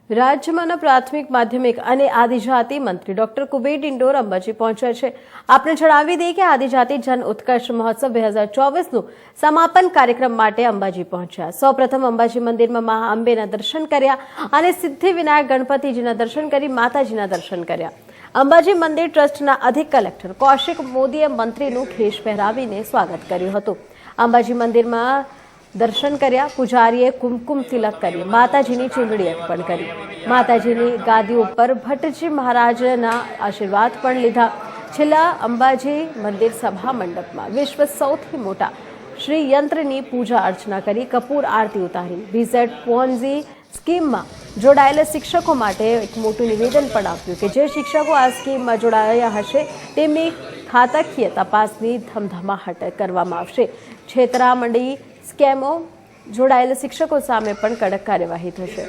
રાજ્યમાંના પ્રાથમિક માધ્યમિક અને આદિજાતિ મંત્રી ડોક્ટર કુબેર ડિંડોર અંબાજી પહોંચ્યા છે। આપણે જણાવી દઈએ કે આદિજાતિ જન ઉત્કર્ષ મહોત્સવ 2024નું સમાપન કાર્યક્રમ માટે અંબાજી પહોંચ્યા। સૌપ્રથમ અંબાજી મંદિરમાં મા અંબેના દર્શન કર્યા અને સિદ્ધિવિનાયક ગણપતિજીના દર્શન કરી માતાજીના દર્શન કર્યા। અંબાજી મંદિર ટ્રસ્ટના અધિક કલેક્ટર કૌશિક મોદીએ મંત્રીનું ખેસ પહેરાવીને સ્વાગત કર્યું હતું। અંબાજી મંદિરમાં दर्शन कर्या, पुजारीए कुमकुम तिलक करी, माताजीनी चूंदड़ी अर्पण करी। माताजीनी गादी पर भट्टजी महाराजना आशीर्वाद पण लीधा। छेल्ला अंबाजी मंदिर सभा मंडप में विश्व सौथी मोटा श्री यंत्रनी पूजा अर्चना करी, कपूर आरती उतारी। बीजेड पोन्जी स्कीम में जोड़ायेला शिक्षकों माटे एक मोटुं निवेदन पण आप्युं के जे शिक्षको आ स्कीम में जोड़ाया हशे तेमनी खाताकीय तपासनी धमधमाहट करवामां आवशे। छेतरामणी स्केमो जोड़ायेला शिक्षकों सामे पण कड़क कार्यवाही थशे।